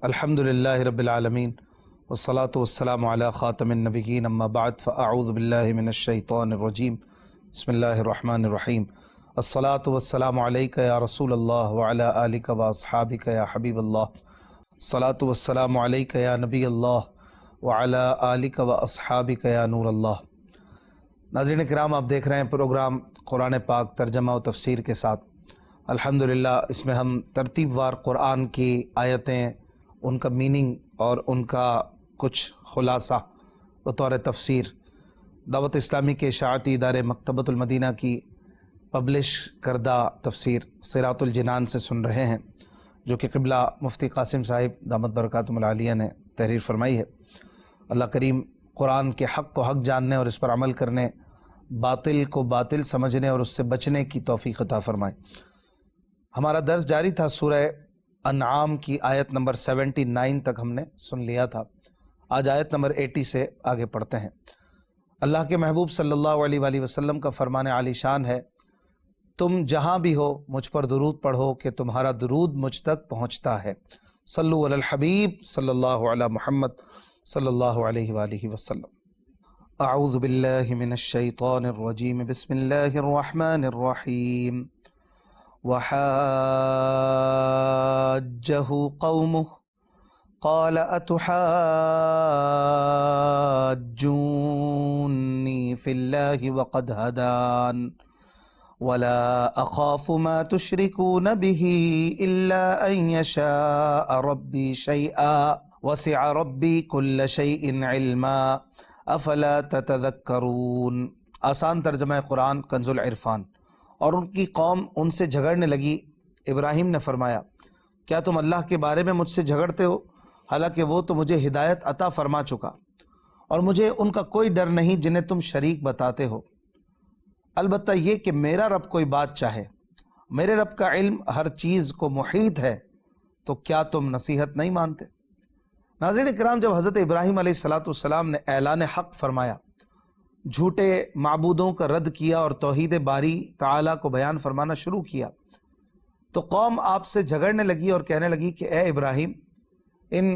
الحمدللہ رب العالمین والصلاة والسلام علی خاتم النبیین اما بعد فاعوذ باللہ من الشیطان الرجیم بسم اللہ الرحمن الرحیم الصلاة والسلام علیک یا رسول اللہ وعلی آلک واصحابک یا حبیب اللہ الصلاة والسلام علیک یا نبی اللہ وعلی آلک واصحابک یا نور اللہ۔ ناظرین کرام، آپ دیکھ رہے ہیں پروگرام قرآن پاک ترجمہ و تفسیر کے ساتھ۔ الحمدللہ اس میں ہم ترتیب وار قرآن کی آیتیں، ان کا میننگ اور ان کا کچھ خلاصہ بطور تفسیر دعوت اسلامی کے اشاعتی ادارے مکتبۃ المدینہ کی پبلش کردہ تفسیر صراط الجنان سے سن رہے ہیں، جو کہ قبلہ مفتی قاسم صاحب دامت برکاتہم العالیہ نے تحریر فرمائی ہے۔ اللہ کریم قرآن کے حق کو حق جاننے اور اس پر عمل کرنے، باطل کو باطل سمجھنے اور اس سے بچنے کی توفیق عطا فرمائے۔ ہمارا درس جاری تھا، سورہ انعام کی آیت نمبر 79 تک ہم نے سن لیا تھا۔ آج آیت نمبر 80 سے آگے پڑھتے ہیں۔ اللہ کے محبوب صلی اللہ علیہ وآلہ وسلم کا فرمان عالی شان ہے، تم جہاں بھی ہو مجھ پر درود پڑھو کہ تمہارا درود مجھ تک پہنچتا ہے۔ صلو علی الحبیب صلی اللہ علی محمد صلی اللہ علیہ وآلہ وسلم۔ اعوذ باللہ من الشیطان الرجیم، بسم اللہ الرحمن الرحیم۔ وحاجه قومه قال أتحاجوني في الله وقد هدان ولا أخاف ما تشركون به إلا أن يشاء ربي شيئا وسع ربي كل شيء علما أفلا تتذكرون۔ آسان ترجمہ قرآن کنز العرفان۔ اور ان کی قوم ان سے جھگڑنے لگی۔ ابراہیم نے فرمایا، کیا تم اللہ کے بارے میں مجھ سے جھگڑتے ہو، حالانکہ وہ تو مجھے ہدایت عطا فرما چکا، اور مجھے ان کا کوئی ڈر نہیں جنہیں تم شریک بتاتے ہو، البتہ یہ کہ میرا رب کوئی بات چاہے۔ میرے رب کا علم ہر چیز کو محیط ہے، تو کیا تم نصیحت نہیں مانتے؟ ناظرین کرام، جب حضرت ابراہیم علیہ السلام نے اعلان حق فرمایا، جھوٹے معبودوں کا رد کیا اور توحید باری تعالیٰ کو بیان فرمانا شروع کیا، تو قوم آپ سے جھگڑنے لگی اور کہنے لگی کہ اے ابراہیم، ان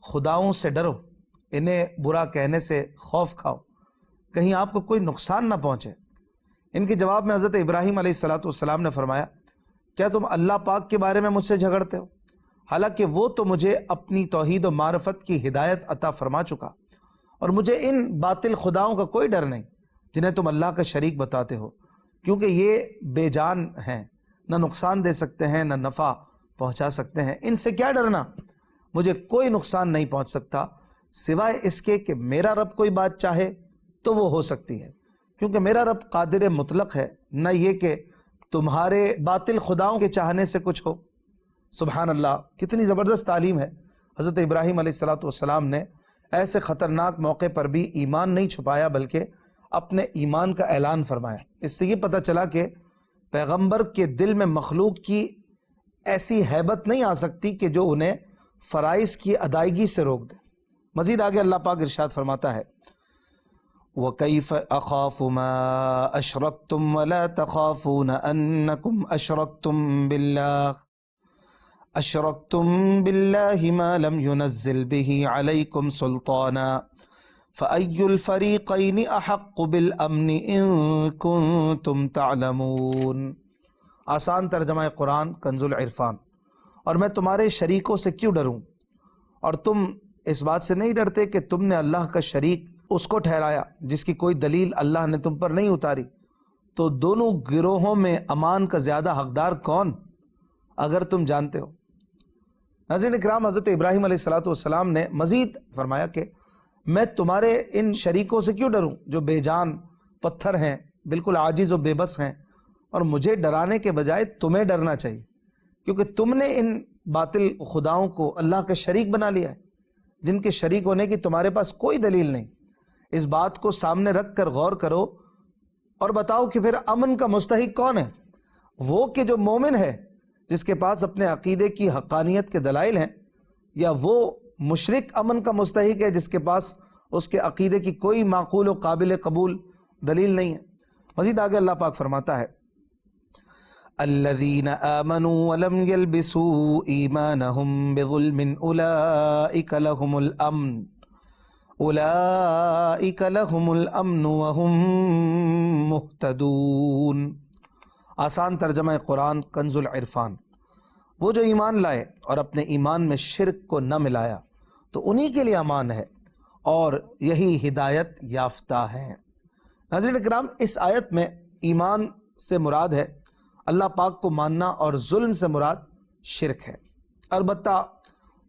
خداؤں سے ڈرو، انہیں برا کہنے سے خوف کھاؤ، کہیں آپ کو کوئی نقصان نہ پہنچے۔ ان کے جواب میں حضرت ابراہیم علیہ السلام نے فرمایا، کیا تم اللہ پاک کے بارے میں مجھ سے جھگڑتے ہو، حالانکہ وہ تو مجھے اپنی توحید و معرفت کی ہدایت عطا فرما چکا، اور مجھے ان باطل خداؤں کا کوئی ڈر نہیں جنہیں تم اللہ کا شریک بتاتے ہو، کیونکہ یہ بے جان ہیں، نہ نقصان دے سکتے ہیں نہ نفع پہنچا سکتے ہیں۔ ان سے کیا ڈرنا، مجھے کوئی نقصان نہیں پہنچ سکتا سوائے اس کے کہ میرا رب کوئی بات چاہے تو وہ ہو سکتی ہے، کیونکہ میرا رب قادر مطلق ہے، نہ یہ کہ تمہارے باطل خداؤں کے چاہنے سے کچھ ہو۔ سبحان اللہ، کتنی زبردست تعلیم ہے۔ حضرت ابراہیم علیہ السلام نے ایسے خطرناک موقع پر بھی ایمان نہیں چھپایا، بلکہ اپنے ایمان کا اعلان فرمایا۔ اس سے یہ پتہ چلا کہ پیغمبر کے دل میں مخلوق کی ایسی ہیبت نہیں آ سکتی کہ جو انہیں فرائض کی ادائیگی سے روک دے۔ مزید آگے اللہ پاک ارشاد فرماتا ہے، وَكَيْفَ أَخَافُ مَا أَشْرَكْتُمْ وَلَا تَخَافُونَ أَنَّكُمْ أشركتم بالله ما لم ينزل به عليكم سلطانا فأي الفريقين أحق بالأمن إن كنتم تعلمون۔ آسان ترجمہ قرآن کنز العرفان۔ اور میں تمہارے شریکوں سے کیوں ڈروں، اور تم اس بات سے نہیں ڈرتے کہ تم نے اللہ کا شریک اس کو ٹھہرایا جس کی کوئی دلیل اللہ نے تم پر نہیں اتاری، تو دونوں گروہوں میں امان کا زیادہ حقدار کون، اگر تم جانتے ہو۔ ناظرین اکرام، حضرت ابراہیم علیہ السلام نے مزید فرمایا کہ میں تمہارے ان شریکوں سے کیوں ڈروں جو بے جان پتھر ہیں، بالکل عاجز و بے بس ہیں، اور مجھے ڈرانے کے بجائے تمہیں ڈرنا چاہیے، کیونکہ تم نے ان باطل خداؤں کو اللہ کا شریک بنا لیا ہے، جن کے شریک ہونے کی تمہارے پاس کوئی دلیل نہیں۔ اس بات کو سامنے رکھ کر غور کرو اور بتاؤ کہ پھر امن کا مستحق کون ہے؟ وہ کہ جو مومن ہے، جس کے پاس اپنے عقیدے کی حقانیت کے دلائل ہیں، یا وہ مشرک امن کا مستحق ہے جس کے پاس اس کے عقیدے کی کوئی معقول و قابل قبول دلیل نہیں ہے؟ مزید آگے اللہ پاک فرماتا ہے، الذین آمنوا ولم یلبسوا ایمانہم بظلم اولئک لہم الامن وہم مہتدون۔ آسان ترجمہ قرآن کنز العرفان۔ وہ جو ایمان لائے اور اپنے ایمان میں شرک کو نہ ملایا تو انہی کے لیے امان ہے اور یہی ہدایت یافتہ ہیں۔ ناظرین اکرام، اس آیت میں ایمان سے مراد ہے اللہ پاک کو ماننا اور ظلم سے مراد شرک ہے۔ البتہ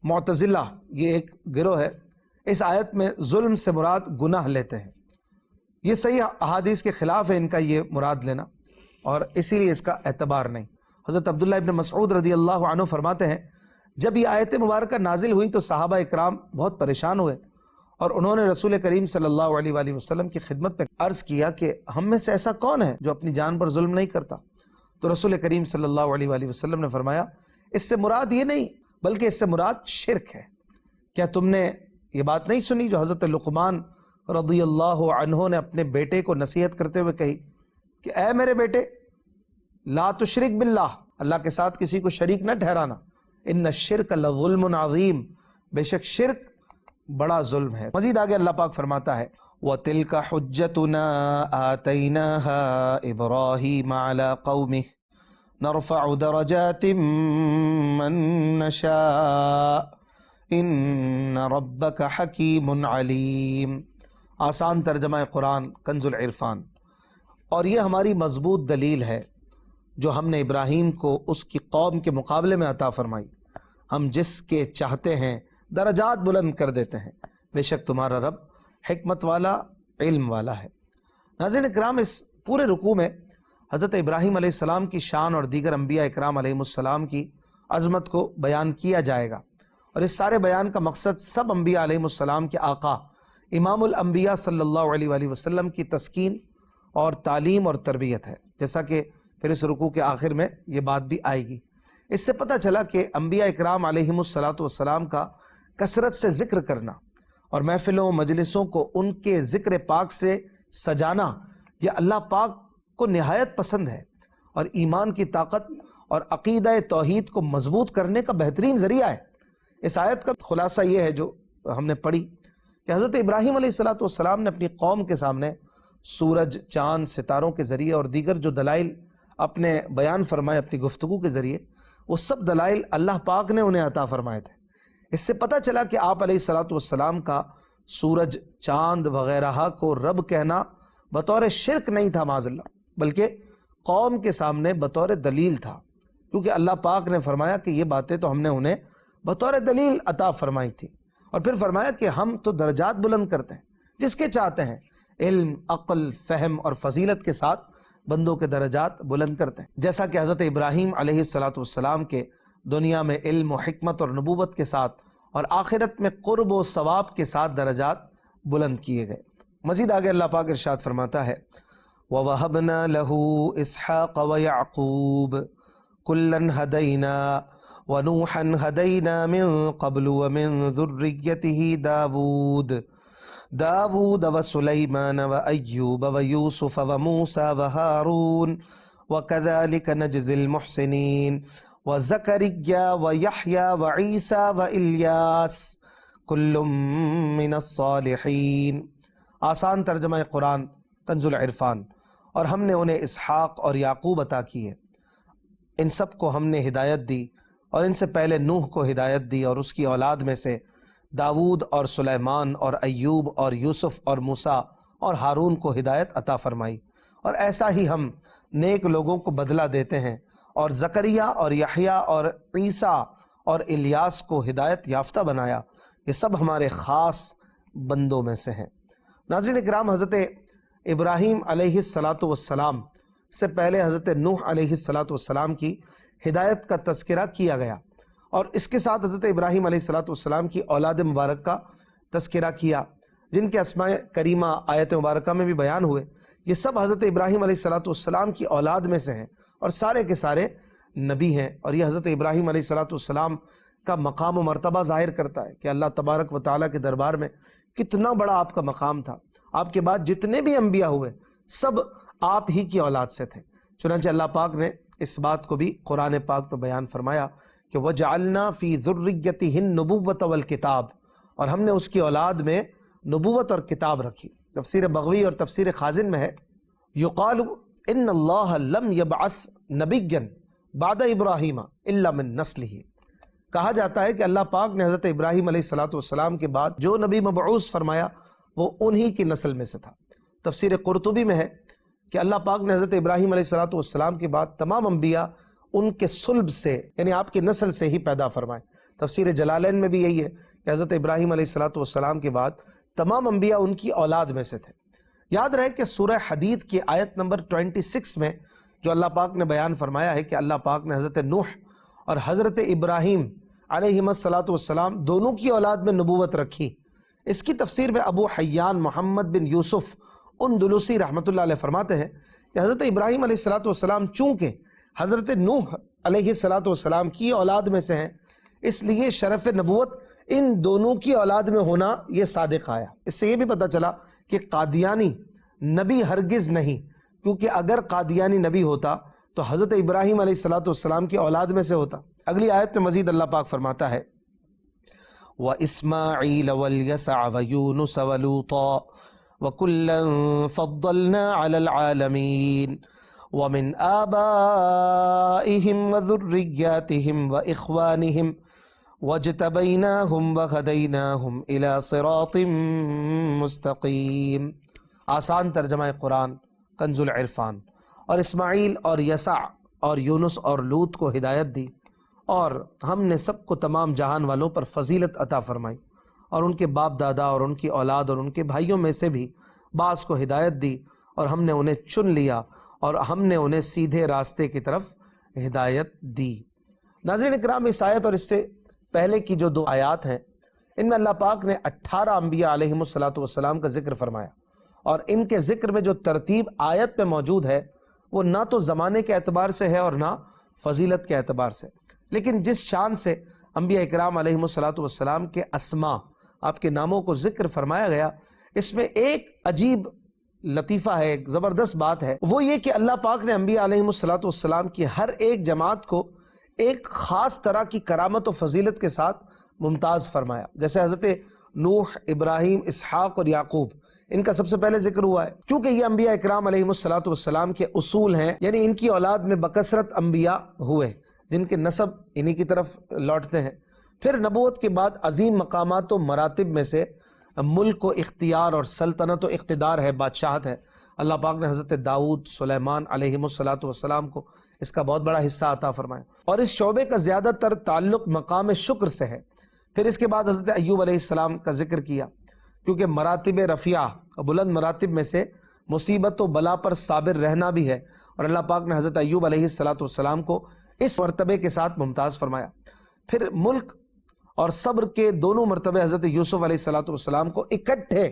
معتزلہ یہ ایک گروہ ہے، اس آیت میں ظلم سے مراد گناہ لیتے ہیں۔ یہ صحیح احادیث کے خلاف ہے ان کا یہ مراد لینا، اور اسی لیے اس کا اعتبار نہیں۔ حضرت عبداللہ ابن مسعود رضی اللہ عنہ فرماتے ہیں جب یہ آیت مبارکہ نازل ہوئی تو صحابہ اکرام بہت پریشان ہوئے اور انہوں نے رسول کریم صلی اللہ علیہ وآلہ وسلم کی خدمت میں عرض کیا کہ ہم میں سے ایسا کون ہے جو اپنی جان پر ظلم نہیں کرتا؟ تو رسول کریم صلی اللہ علیہ وآلہ وسلم نے فرمایا اس سے مراد یہ نہیں بلکہ اس سے مراد شرک ہے۔ کیا تم نے یہ بات نہیں سنی جو حضرت لقمان رضی اللہ عنہ نے اپنے بیٹے کو نصیحت کرتے ہوئے کہی کہ اے میرے بیٹے لا تشرک باللہ، اللہ کے ساتھ کسی کو شریک نہ ٹھہرانا، ان الشرک لظلم عظیم، بے شک شرک بڑا ظلم ہے۔ مزید آگے اللہ پاک فرماتا ہے وَتِلْكَ حُجَّتُنَا آتَيْنَاهَا إِبْرَاهِيمَ عَلَى قَوْمِهِ نَرْفَعُ دَرَجَاتٍ مَّن نَّشَاءُ إِنَّ رَبَّكَ حَكِيمٌ عَلِيمٌ۔ آسان ترجمہ قرآن کنز العرفان۔ اور یہ ہماری مضبوط دلیل ہے جو ہم نے ابراہیم کو اس کی قوم کے مقابلے میں عطا فرمائی، ہم جس کے چاہتے ہیں درجات بلند کر دیتے ہیں، بے شک تمہارا رب حکمت والا علم والا ہے۔ ناظرین اکرام، اس پورے رکوع میں حضرت ابراہیم علیہ السلام کی شان اور دیگر انبیاء اکرام علیہ السلام کی عظمت کو بیان کیا جائے گا، اور اس سارے بیان کا مقصد سب انبیاء علیہ السلام کے آقا امام الانبیاء صلی اللہ علیہ وآلہ وسلم کی تسکین اور تعلیم اور تربیت ہے، جیسا کہ پھر اس رکوع کے آخر میں یہ بات بھی آئے گی۔ اس سے پتہ چلا کہ انبیاء اکرام علیہم السلام کا کثرت سے ذکر کرنا اور محفلوں مجلسوں کو ان کے ذکر پاک سے سجانا یہ اللہ پاک کو نہایت پسند ہے، اور ایمان کی طاقت اور عقیدہ توحید کو مضبوط کرنے کا بہترین ذریعہ ہے۔ اس آیت کا خلاصہ یہ ہے جو ہم نے پڑھی کہ حضرت ابراہیم علیہ السلام نے اپنی قوم کے سامنے سورج، چاند، ستاروں کے ذریعے اور دیگر جو دلائل اپنے بیان فرمائے اپنی گفتگو کے ذریعے، وہ سب دلائل اللہ پاک نے انہیں عطا فرمائے تھے۔ اس سے پتہ چلا کہ آپ علیہ السلام کا سورج، چاند وغیرہ کو رب کہنا بطور شرک نہیں تھا معاذ اللہ، بلکہ قوم کے سامنے بطور دلیل تھا، کیونکہ اللہ پاک نے فرمایا کہ یہ باتیں تو ہم نے انہیں بطور دلیل عطا فرمائی تھی، اور پھر فرمایا کہ ہم تو درجات بلند کرتے ہیں جس کے چاہتے ہیں، علم، عقل، فہم اور فضیلت کے ساتھ بندوں کے درجات بلند کرتے ہیں، جیسا کہ حضرت ابراہیم علیہ السلام کے دنیا میں علم و حکمت اور نبوت کے ساتھ اور آخرت میں قرب و ثواب کے ساتھ درجات بلند کیے گئے۔ مزید آگے اللہ پاک ارشاد فرماتا ہے وَوَهَبْنَا لَهُ إِسْحَاقَ وَيَعْقُوبَ كُلًّا هَدَيْنَا وَنُوحًا هَدَيْنَا مِن قَبْلُ وَمِن ذُرِّيَّتِهِ داود وسليمان وأيوب ويوسف وموسى وهارون وكذلك نجزي المحسنين وزكريا ويحيى وعيسى وإلياس كل من الصالحين۔ آسان ترجمہ قرآن کنز العرفان۔ اور ہم نے انہیں اسحاق اور یعقوب عطا کیے، ان سب کو ہم نے ہدایت دی، اور ان سے پہلے نوح کو ہدایت دی، اور اس کی اولاد میں سے داود اور سلیمان اور ایوب اور یوسف اور موسیٰ اور ہارون کو ہدایت عطا فرمائی، اور ایسا ہی ہم نیک لوگوں کو بدلہ دیتے ہیں، اور زکریا اور یحییٰ اور عیسیٰ اور الیاس کو ہدایت یافتہ بنایا، یہ سب ہمارے خاص بندوں میں سے ہیں۔ ناظرین اکرام، حضرت ابراہیم علیہ السلام سے پہلے حضرت نوح علیہ السلام کی ہدایت کا تذکرہ کیا گیا، اور اس کے ساتھ حضرت ابراہیم علیہ السلام کی اولاد مبارک کا تذکرہ کیا، جن کے اسماء کریمہ آیت مبارکہ میں بھی بیان ہوئے۔ یہ سب حضرت ابراہیم علیہ السلام کی اولاد میں سے ہیں، اور سارے کے سارے نبی ہیں، اور یہ حضرت ابراہیم علیہ السلام کا مقام و مرتبہ ظاہر کرتا ہے کہ اللہ تبارک و تعالیٰ کے دربار میں کتنا بڑا آپ کا مقام تھا۔ آپ کے بعد جتنے بھی انبیاء ہوئے سب آپ ہی کی اولاد سے تھے، چنانچہ اللہ پاک نے اس بات کو بھی قرآن پاک میں بیان فرمایا کہ وَجَعَلْنَا فِي ذُرِّيَّتِهِ النُّبُوَّةَ وَالْكِتَابَ، اور ہم نے اس کی اولاد میں نبوت اور کتاب رکھی۔ تفسیر بغوی اور تفسیر خازن میں ہے یقال ان اللہ لم یبعث نبیا بعد ابراہیم الا من نسلہ، کہا جاتا ہے کہ اللہ پاک نے حضرت ابراہیم علیہ السلام کے بعد جو نبی مبعوث فرمایا وہ انہی کی نسل میں سے تھا۔ تفسیر قرطبی میں ہے کہ اللہ پاک نے حضرت ابراہیم علیہ السلام کے بعد تمام انبیاء ان کے صلب سے یعنی آپ کی نسل سے ہی پیدا فرمائے۔ تفسیر جلالین میں بھی یہی ہے کہ حضرت ابراہیم علیہ السلام کے بعد تمام انبیاء ان کی اولاد میں سے تھے۔ یاد رہے کہ سورہ حدید کی آیت نمبر 26 میں جو اللہ پاک نے بیان فرمایا ہے کہ اللہ پاک نے حضرت نوح اور حضرت ابراہیم علیہ السلام دونوں کی اولاد میں نبوت رکھی، اس کی تفسیر میں ابو حیان محمد بن یوسف اندلسی رحمۃ اللہ علیہ فرماتے ہیں کہ حضرت ابراہیم علیہ السلام چونکہ حضرت نوح علیہ السلام کی اولاد میں سے ہیں، اس لیے شرف نبوت ان دونوں کی اولاد میں ہونا یہ صادق آیا۔ اس سے یہ بھی پتہ چلا کہ قادیانی نبی ہرگز نہیں، کیونکہ اگر قادیانی نبی ہوتا تو حضرت ابراہیم علیہ السلام کی اولاد میں سے ہوتا۔ اگلی آیت میں مزید اللہ پاک فرماتا ہے وَإِسْمَاعِيلَ وَالْيَسَعَ وَيُونُسَ وَلُوطًا وَكُلًّا فَضَّلْنَا عَلَى الْعَالَمِينَ وَمِنْ آبَائِهِمْ وَذُرِّيَّاتِهِمْ وَإِخْوَانِهِمْ وَاجْتَبَيْنَاهُمْ وَهَدَيْنَاهُمْ إِلَى صِرَاطٍ مُسْتَقِيمٍ۔ آسان ترجمہ قرآن کنز العرفان۔ اور اسماعیل اور یسع اور یونس اور لوط کو ہدایت دی، اور ہم نے سب کو تمام جہان والوں پر فضیلت عطا فرمائی، اور ان کے باپ دادا اور ان کی اولاد اور ان کے بھائیوں میں سے بھی بعض کو ہدایت دی، اور ہم نے انہیں چن لیا اور ہم نے انہیں سیدھے راستے کی طرف ہدایت دی۔ ناظرین اکرام، اس آیت اور اس سے پہلے کی جو 2 آیات ہیں ان میں اللہ پاک نے 18 انبیاء علیہ السلام کا ذکر فرمایا، اور ان کے ذکر میں جو ترتیب آیت میں موجود ہے وہ نہ تو زمانے کے اعتبار سے ہے اور نہ فضیلت کے اعتبار سے، لیکن جس شان سے انبیاء اکرام علیہ السلام کے اسماء، آپ کے ناموں کو ذکر فرمایا گیا، اس میں ایک عجیب لطیفہ ہے، ایک زبردست بات ہے، وہ یہ کہ اللہ پاک نے انبیاء علیہ السلام کی ہر ایک جماعت کو ایک خاص طرح کی کرامت و فضیلت کے ساتھ ممتاز فرمایا۔ جیسے حضرت نوح، ابراہیم، اسحاق اور یعقوب، ان کا سب سے پہلے ذکر ہوا ہے کیونکہ یہ انبیاء اکرام علیہ السلام کے اصول ہیں، یعنی ان کی اولاد میں بکثرت انبیاء ہوئے جن کے نسب انہی کی طرف لوٹتے ہیں۔ پھر نبوت کے بعد عظیم مقامات و مراتب میں سے ملک و اختیار اور سلطنت و اقتدار ہے، بادشاہت ہے۔ اللہ پاک نے حضرت داؤد، سلیمان علیہ السلام کو اس کا بہت بڑا حصہ عطا فرمایا، اور اس شعبے کا زیادہ تر تعلق مقام شکر سے ہے۔ پھر اس کے بعد حضرت ایوب علیہ السلام کا ذکر کیا، کیونکہ مراتب رفیع، بلند مراتب میں سے مصیبت و بلا پر صابر رہنا بھی ہے، اور اللہ پاک نے حضرت ایوب علیہ السلام کو اس مرتبے کے ساتھ ممتاز فرمایا۔ پھر ملک اور صبر کے دونوں مرتبے حضرت یوسف علیہ السلام کو اکٹھے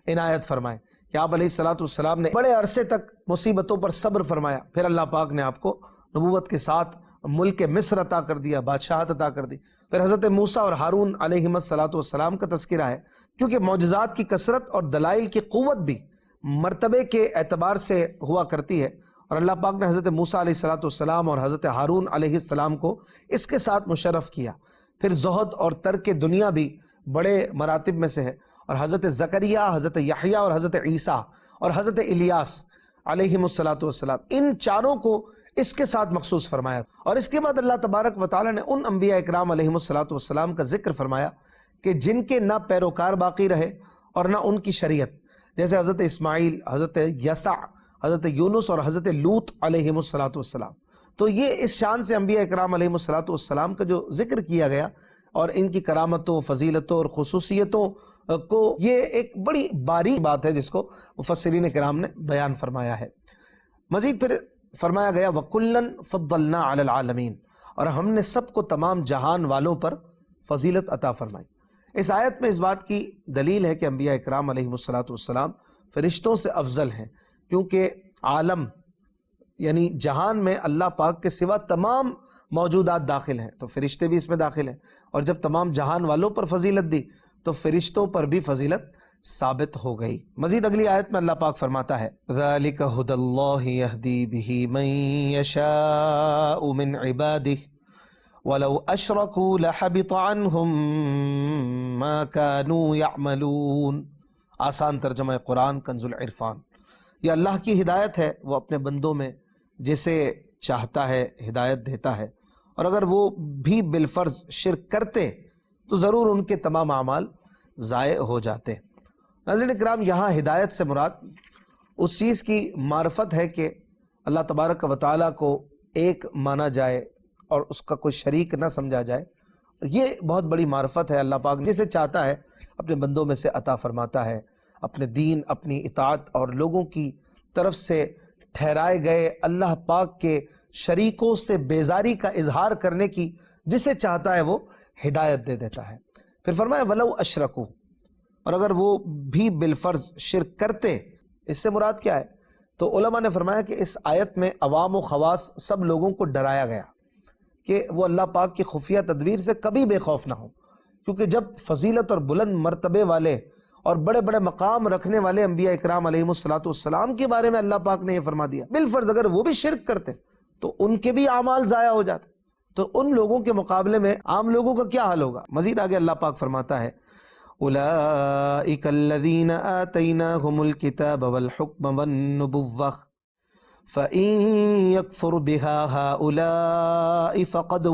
عنایت فرمائے کہ آپ علیہ السلام نے بڑے عرصے تک مصیبتوں پر صبر فرمایا۔ پھر اللہ پاک نے آپ کو نبوت کے ساتھ ملک مصر عطا کر دیا، بادشاہت عطا کر دی۔ پھر حضرت موسیٰ اور ہارون علیہ السلام کا تذکرہ ہے، کیونکہ معجزات کی کثرت اور دلائل کی قوت بھی مرتبے کے اعتبار سے ہوا کرتی ہے، اور اللہ پاک نے حضرت موسیٰ علیہ السلام اور حضرت ہارون علیہ السلام کو اس کے ساتھ مشرف کیا۔ پھر زہد اور ترک دنیا بھی بڑے مراتب میں سے ہے، اور حضرت زکریہ، حضرت یحییٰ اور حضرت عیسیٰ اور حضرت الیاس علیہ السلام، ان چاروں کو اس کے ساتھ مخصوص فرمایا۔ اور اس کے بعد اللہ تبارک و تعالی نے ان انبیاء اکرام علیہ السلام کا ذکر فرمایا کہ جن کے نہ پیروکار باقی رہے اور نہ ان کی شریعت، جیسے حضرت اسماعیل، حضرت یسع، حضرت یونس اور حضرت لوط علیہ السلام۔ تو یہ اس شان سے انبیاء اکرام علیہ السلام کا جو ذکر کیا گیا اور ان کی کرامتوں، فضیلتوں اور خصوصیتوں کو، یہ ایک بڑی باریک بات ہے جس کو مفسرین کرام نے بیان فرمایا ہے۔ مزید پھر فرمایا گیا وَكُلًّا فَضَّلْنَا عَلَى الْعَالَمِينَ، اور ہم نے سب کو تمام جہان والوں پر فضیلت عطا فرمائی۔ اس آیت میں اس بات کی دلیل ہے کہ انبیاء اکرام علیہ السلام فرشتوں سے افضل ہیں، کیونکہ عالم یعنی جہان میں اللہ پاک کے سوا تمام موجودات داخل ہیں، تو فرشتے بھی اس میں داخل ہیں، اور جب تمام جہان والوں پر فضیلت دی تو فرشتوں پر بھی فضیلت ثابت ہو گئی۔ مزید اگلی آیت میں اللہ پاک فرماتا ہے ذَلِكَ هُدَى اللَّهِ يَهْدِي بِهِ مَن يَشَاءُ مِنْ عِبَادِهِ وَلَوْ أَشْرَكُوا لَحَبِطَ عَنْهُمْ مَا كَانُوا يَعْمَلُونَ۔ آسان ترجمہ قرآن کنز العرفان۔ یہ اللہ کی ہدایت ہے، وہ اپنے بندوں میں جسے چاہتا ہے ہدایت دیتا ہے، اور اگر وہ بھی بالفرض شرک کرتے تو ضرور ان کے تمام اعمال ضائع ہو جاتے۔ ناظرین کرام، یہاں ہدایت سے مراد اس چیز کی معرفت ہے کہ اللہ تبارک و تعالیٰ کو ایک مانا جائے اور اس کا کوئی شریک نہ سمجھا جائے۔ یہ بہت بڑی معرفت ہے۔ اللہ پاک جسے چاہتا ہے اپنے بندوں میں سے عطا فرماتا ہے، اپنے دین، اپنی اطاعت اور لوگوں کی طرف سے ٹھہرائے گئے اللہ پاک کے شریکوں سے بیزاری کا اظہار کرنے کی جسے چاہتا ہے وہ ہدایت دے دیتا ہے۔ پھر فرمایا وَلَوْ أَشْرَكُوا، اور اگر وہ بھی بالفرض شرک کرتے، اس سے مراد کیا ہے؟ تو علماء نے فرمایا کہ اس آیت میں عوام و خواص سب لوگوں کو ڈرایا گیا کہ وہ اللہ پاک کی خفیہ تدبیر سے کبھی بے خوف نہ ہو، کیونکہ جب فضیلت اور بلند مرتبے والے اور بڑے بڑے مقام رکھنے والے انبیاء اکرام علیہم الصلاۃ کے بارے میں اللہ پاک نے یہ فرما دیا بالفرض اگر وہ بھی شرک کرتے تو ان کے بھی اعمال ضائع ہو جاتے، تو ان لوگوں کے مقابلے میں عام لوگوں کا کیا حال ہوگا؟ مزید آگے اللہ پاک فرماتا ہے اولئک الذین آتیناہم الکتاب والحکم والنبوۃ فإن یکفر بها هؤلاء فقد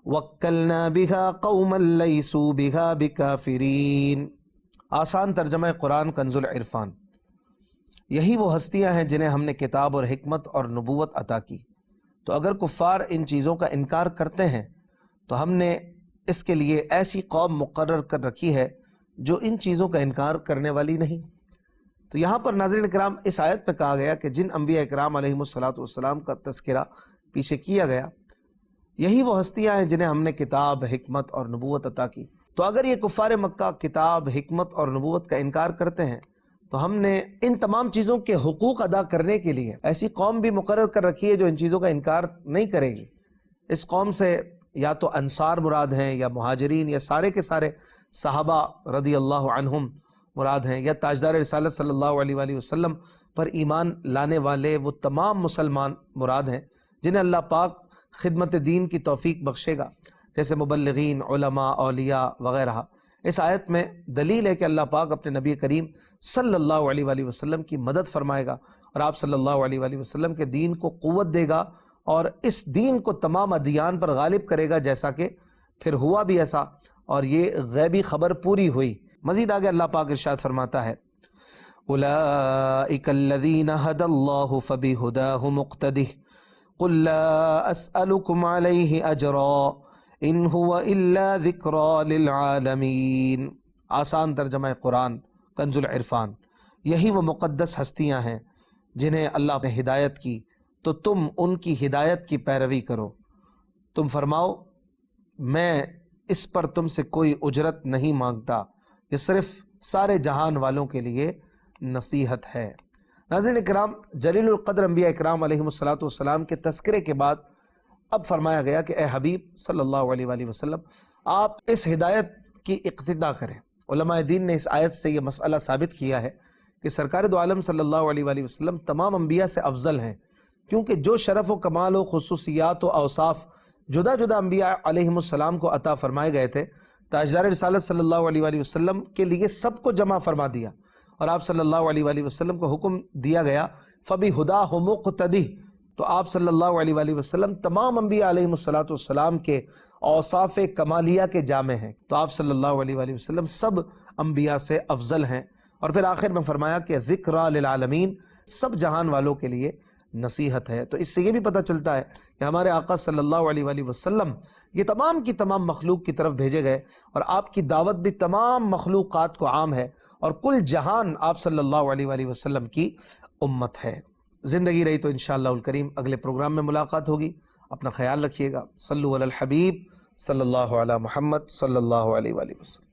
وکلنا بها قوما لیسوا بها بکافرین۔ آسان ترجمہ قرآن کنز العرفان۔ یہی وہ ہستیاں ہیں جنہیں ہم نے کتاب اور حکمت اور نبوت عطا کی، تو اگر کفار ان چیزوں کا انکار کرتے ہیں تو ہم نے اس کے لیے ایسی قوم مقرر کر رکھی ہے جو ان چیزوں کا انکار کرنے والی نہیں۔ تو یہاں پر ناظرین کرام اس آیت میں کہا گیا کہ جن انبیاء اکرام علیہم الصلاۃ کا تذکرہ پیچھے کیا گیا، یہی وہ ہستیاں ہیں جنہیں ہم نے کتاب، حکمت اور نبوت عطا کی۔ تو اگر یہ کفار مکہ کتاب، حکمت اور نبوت کا انکار کرتے ہیں تو ہم نے ان تمام چیزوں کے حقوق ادا کرنے کے لیے ایسی قوم بھی مقرر کر رکھی ہے جو ان چیزوں کا انکار نہیں کرے گی۔ اس قوم سے یا تو انصار مراد ہیں، یا مہاجرین، یا سارے کے سارے صحابہ رضی اللہ عنہم مراد ہیں، یا تاجدار رسالت صلی اللہ علیہ وآلہ وسلم پر ایمان لانے والے وہ تمام مسلمان مراد ہیں جنہیں اللہ پاک خدمت دین کی توفیق بخشے گا، جیسے مبلغین، علماء، اولیاء وغیرہ۔ اس آیت میں دلیل ہے کہ اللہ پاک اپنے نبی کریم صلی اللہ علیہ وآلہ وسلم کی مدد فرمائے گا، اور آپ صلی اللہ علیہ وآلہ وسلم کے دین کو قوت دے گا، اور اس دین کو تمام ادیان پر غالب کرے گا، جیسا کہ پھر ہوا بھی ایسا، اور یہ غیبی خبر پوری ہوئی۔ مزید آگے اللہ پاک ارشاد فرماتا ہے اولئک الذین ھدی اللہ فبہداہ مقتدہ قل لا اسألکم علیہ اجرا ان هو الا ذکری للعالمین۔ آسان ترجمہ قرآن کنز العرفان۔ یہی وہ مقدس ہستیاں ہیں جنہیں اللہ نے ہدایت کی، تو تم ان کی ہدایت کی پیروی کرو۔ تم فرماؤ میں اس پر تم سے کوئی اجرت نہیں مانگتا، یہ صرف سارے جہان والوں کے لیے نصیحت ہے۔ ناظرین اکرام، جلیل القدر انبیاء اکرام علیہم الصلاۃ کے تذکرے کے بعد اب فرمایا گیا کہ اے حبیب صلی اللہ علیہ وآلہ وسلم، آپ اس ہدایت کی اقتدا کریں۔ علماء دین نے اس آیت سے یہ مسئلہ ثابت کیا ہے کہ سرکار دو عالم صلی اللہ علیہ وآلہ وسلم تمام انبیاء سے افضل ہیں، کیونکہ جو شرف و کمال و خصوصیات و اوصاف جدا جدا انبیاء علیہم السلام کو عطا فرمائے گئے تھے، تاجدار رسالت صلی اللہ علیہ وآلہ وسلم کے لیے سب کو جمع فرما دیا، اور آپ صلی اللہ علیہ وآلہ وسلم کو حکم دیا گیا فَبِهُدَاهُ مُقْتَدِهْ۔ تو آپ صلی اللہ علیہ وآلہ وسلم تمام انبیاء علیہم السلام کے اوصاف کمالیہ کے جامع ہیں، تو آپ صلی اللہ علیہ وآلہ وسلم سب انبیاء سے افضل ہیں۔ اور پھر آخر میں فرمایا کہ ذکریٰ للعالمین، سب جہان والوں کے لیے نصیحت ہے۔ تو اس سے یہ بھی پتہ چلتا ہے کہ ہمارے آقا صلی اللہ علیہ وآلہ وسلم یہ تمام کی تمام مخلوق کی طرف بھیجے گئے، اور آپ کی دعوت بھی تمام مخلوقات کو عام ہے، اور کل جہان آپ صلی اللہ علیہ وآلہ وسلم کی امت ہے۔ زندگی رہی تو انشاءاللہ الکریم اگلے پروگرام میں ملاقات ہوگی۔ اپنا خیال رکھیے گا۔ صلو علی الحبیب صلی اللہ علی محمد صلی اللہ علیہ وآلہ وسلم۔